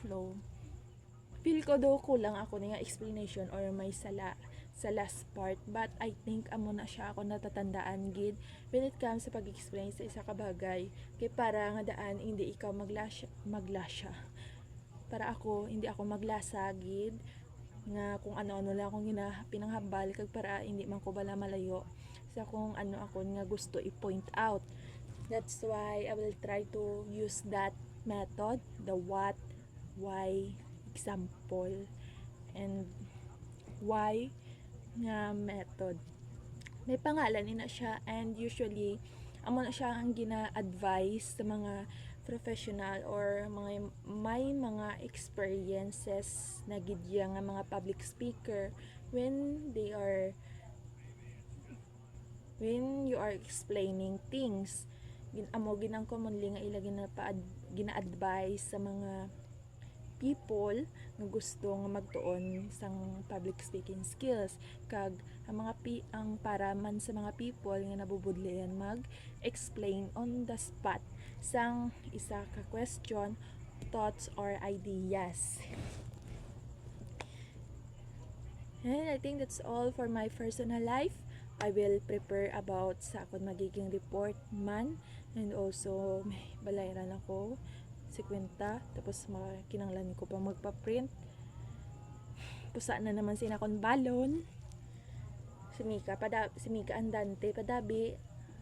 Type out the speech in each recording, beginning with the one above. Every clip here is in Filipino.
flow. Feel ko daw kulang ako nga explanation or may sala sa last part, but I think amo na siya ako natatandaan gid when it comes sa pag-explain sa isa ka bagay, kay para nga daan hindi ikaw maglasya para ako hindi ako maglasa gid nga kung ano-ano lang akong pinanghambal kag para hindi man ko bala malayo sa kung ano ako nga gusto i-point out. That's why I will try to use that method, the what, why, example, and why nga method. May pangalan ina siya, and usually amo na siya ang gina-advise sa mga professional or may mga experiences na gidya nga mga public speaker when you are explaining things. Amo ginang commonly nga ila gina-advise sa mga people nga gusto nga magtuon sang public speaking skills, kag ang para man sa mga people nga nabubudlayan mag-explain on the spot sang isa ka question, thoughts or ideas. And I think that's all for my personal life. I will prepare about sa akong magiging report man, and also may balayran ako 50, tapos kinanglan ko pa magpa-print. Pusa na naman sinakon balon. Si Mika Andante padabi,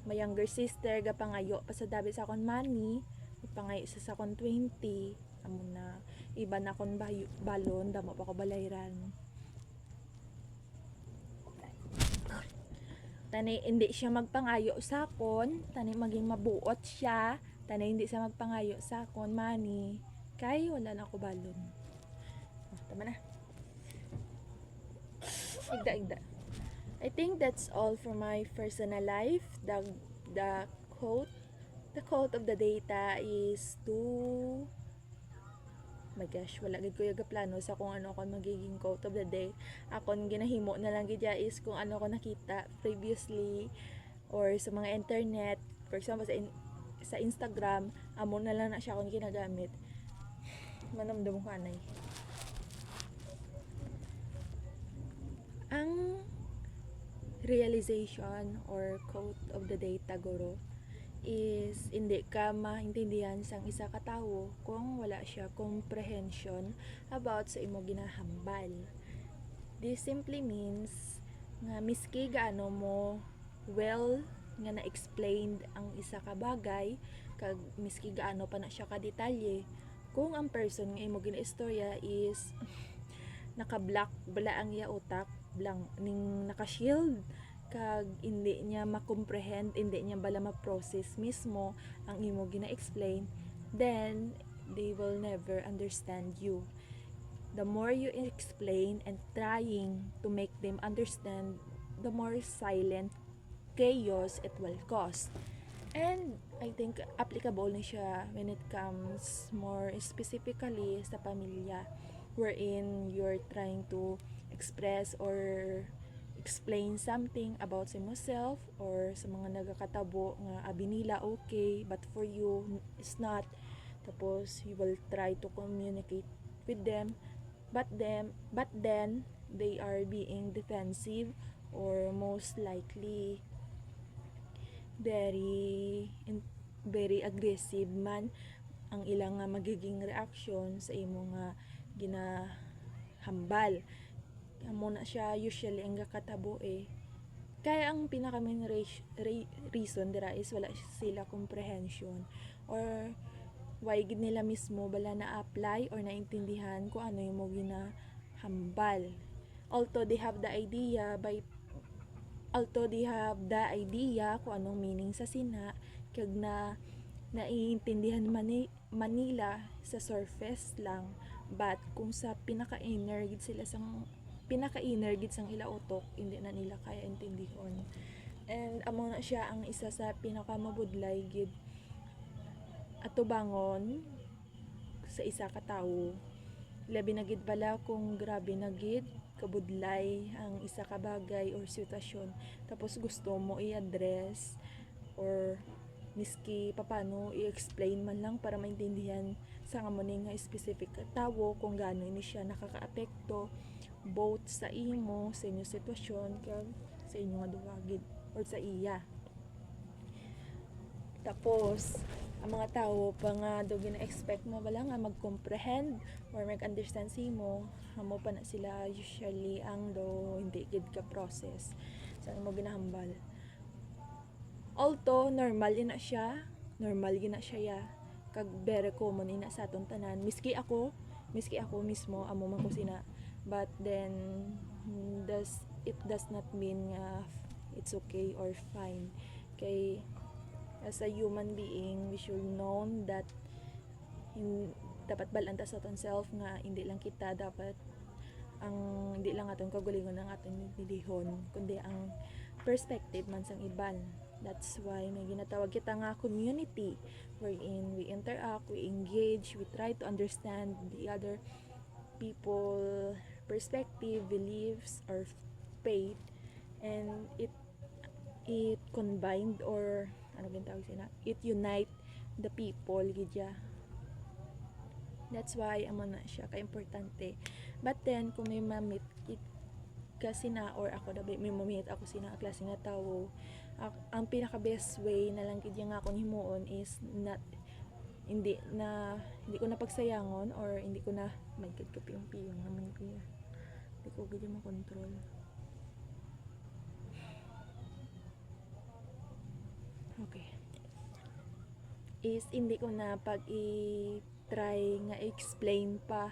my younger sister gapangayo pa sa dabi sa akon money, pangayo sa sakon 20. Amo na iba na akon balon, damo pa ko balayran. Tani hindi siya magpangayo sa akon, tani maging mabuot siya, tani hindi siya magpangayo sa akon money, kay wala na ako balon. Tama na. Igda. I think that's all for my personal life. The quote of the data is to my gosh, wala gid ko yung plano sa kung ano ako magiging quote of the day. Akon ginahimo na lang gid is kung ano ko nakita previously or sa mga internet, for example sa Instagram, amo na lang na siya akong ginagamit. Manamdam ko anay. Ang realization or quote of the day taguro is hindi ka maintindihan sang isa ka tawo kung wala siya comprehension about sa imo ginahambal. This simply means nga miski gaano mo well nga na-explained ang isa ka bagay, kag miski gaano pa na siya ka detalye, kung ang person nga imo ginaistorya is naka-block bala ang iya utak, blank ning naka-shield, kag hindi niya ma-comprehend, hindi niya bala ma-process mismo ang imo gina-explain, then they will never understand you. The more you explain and trying to make them understand, the more silent chaos it will cause. And I think applicable na siya when it comes more specifically sa pamilya, wherein you're trying to express or explain something about sa yourself or sa mga nagakatabo nga abi nila okay but for you it's not. Tapos you will try to communicate with them, but then they are being defensive or most likely very aggressive man ang ilang magiging reaction sa imo nga ginahambal. Amo na siya usually ang kakatabo kaya ang pinaka main reason dira is wala sila comprehension or why gid nila mismo bala na apply or naintindihan kung ano yung mo ginahambal. Although they have the idea kung anong meaning sa sina, kag naiintindihan Manila sa surface lang, but kung sa pinaka-inner gid sang ila utok, hindi na nila kaya intindihon. And amo na siya ang isa sa pinakamabudlay gid atubangon sa isa ka tawo. Labi na gid bala kung grabe na gid kabudlay ang isa ka bagay or sitwasyon, tapos gusto mo i-address or miski papano i-explain man lang para maintindihan sa nga specific tawo kung gaano ini siya nakakaapekto both sa imo sa inyong sitwasyon kag sa inyo nga duwagid or sa iya. Tapos ang mga tao pa nga do gina-expect mo wala nga mag-comprehend or mag-understand si mo, amo pa na sila usually ang do hindi gid ka process sa mo ginahambal. Although normal ina siya ya kag very common ina sa aton tanan miski ako mismo amo man ko sina, but then it does not mean it's okay or fine kay as a human being we should know that dapat balanta sa aton self nga hindi lang kita dapat hindi lang aton kagalingon ang aton nilihon kundi ang perspective man sang iban. That's why may ginatawag kita nga community wherein we interact, we engage, we try to understand the other people perspective, beliefs or faith, and it combined or ano ginatawag sina, it unite the people gidya. That's why amo na siya ka-importante. But then kung may mamit kasi na or ako dabi may mamit ako sina klase nga tawo, ang pinaka best way na lang gid nga akong himuon is hindi ko na pagsayangon or hindi ko na may gid ka piyong naman kuya. Hindi ko gid makontrol. Okay. Is hindi ko na try nga explain pa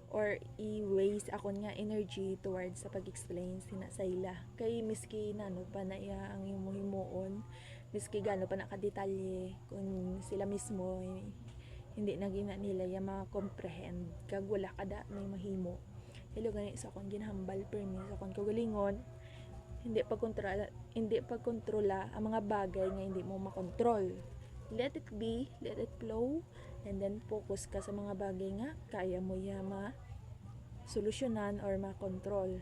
or i-waste akon nga energy towards sa pag-explain sina sa ila. Kay miski nano pa na iya ang himuon, miski gano pa nakadetalye kung sila mismo hindi na gina nila ya ma-comprehend kag wala kada may mahimo. Hello gani sa akong ginahambal permi sa akong kagalingon. Hindi pagkontrola ang mga bagay nga hindi mo makontrol. Let it be, let it flow, and then focus ka sa mga bagay nga kaya mo ya ma-solusyonan or ma-control.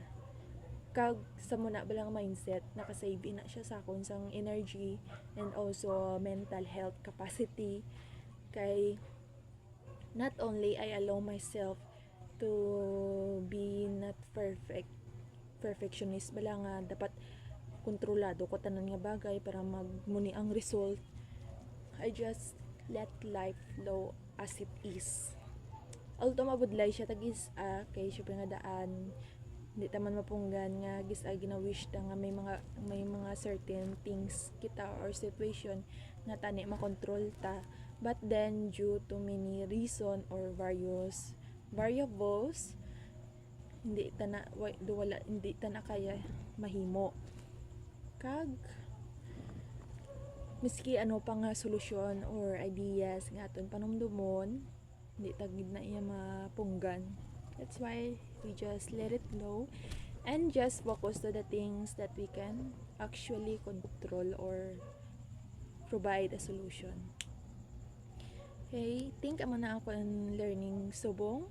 Kag sa muna balang mindset, nakasave na siya sa akong sang energy and also mental health capacity. Kay not only I allow myself to be not perfectionist bala nga dapat kontrolado ko tanan nga bagay para magmuni ang result. I just let life flow as it is. Although mabudlay siya tagis kay syempre nga daan hindi taman mapunggan nga gina-wish ta nga may mga certain things kita or situation nga tani makontrol ta, but then due to many reason or various variables hindi ta na kaya mahimo. Kag miski ano pa nga solusyon or ideas nga aton panumdumon hindi tagid na iya mapunggan. That's why we just let it flow and just focus to the things that we can actually control or provide a solution. Okay, think amo na ako in learning subong.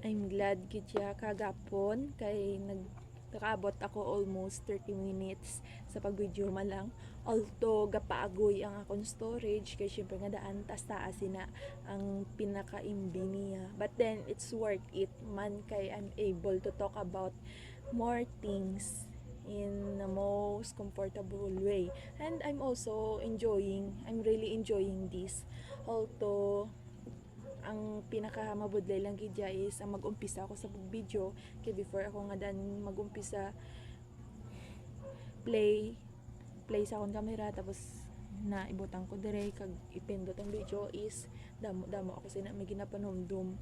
I'm glad gidya kagapon kay nakaabot ako almost 30 minutes sa pag-video man lang. Although gapaagoy ang akong storage kay syempre nga daan taas sina ang pinaka-imbi niya. But then it's worth it man kay I'm able to talk about more things in the most comfortable way. And I'm really enjoying this. Although ang pinaka mabudlay lang gidya is ang mag-umpisa ako sa video kay before ako nga dan mag-umpisa play sa akong camera tapos na ibutang ko dire kag ipindot ang video is damo ako sina may ginapanumdum.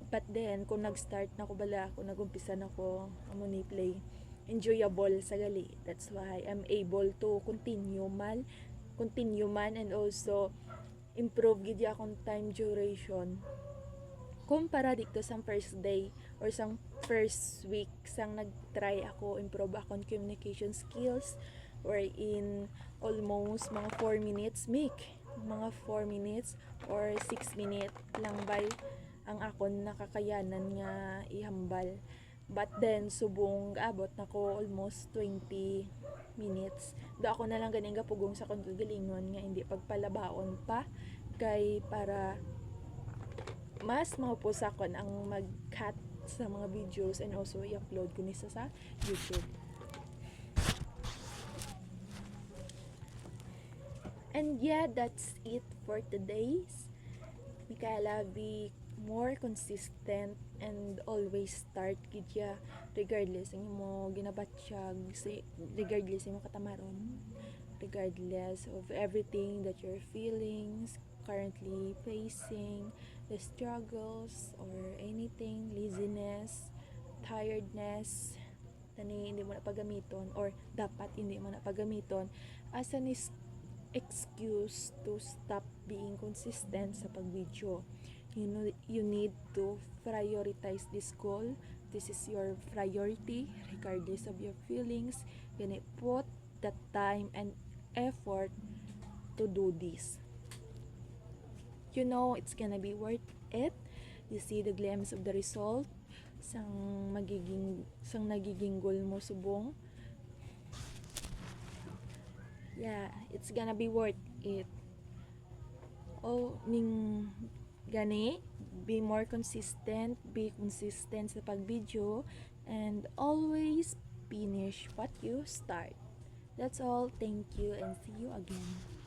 But then kung nag-start na ko bala kung nag-umpisa na ko amo ni play enjoyable sa gali. That's why I'm able to continue man and also improve gid akong time duration kumpara dito sa first day or sa first week sang nag-try ako improve akong communication skills wherein almost mga 4 minutes or 6 minutes lang by ang akon nakakayanan nga ihambal. But then subong gaabot nako almost 20 minutes. Do ako na lang ganing gapugong sa kong kagalingon nga hindi pagpalabaon pa kay para mas mapusa kon ang mag-cut sa mga videos and also i-upload ko nisa sa YouTube. And yeah, that's it for today's. Micaela, be more consistent and always start gidya regardless ang mo ginabatsyag, regardless ang mo katamaron, regardless of everything that your feelings currently facing, the struggles or anything, laziness, tiredness, tani hindi mo na pagamiton or dapat hindi mo na pagamiton as an excuse to stop being consistent sa pag-video. You need to prioritize this goal. This is your priority regardless of your feelings. You need to put the time and effort to do this. You know it's gonna be worth it. You see the glimpse of the result sang nagiging goal mo subong. Yeah, it's gonna be worth it. Ning gani, be more consistent, be consistent sa pag-video, and always finish what you start. That's all. Thank you and see you again.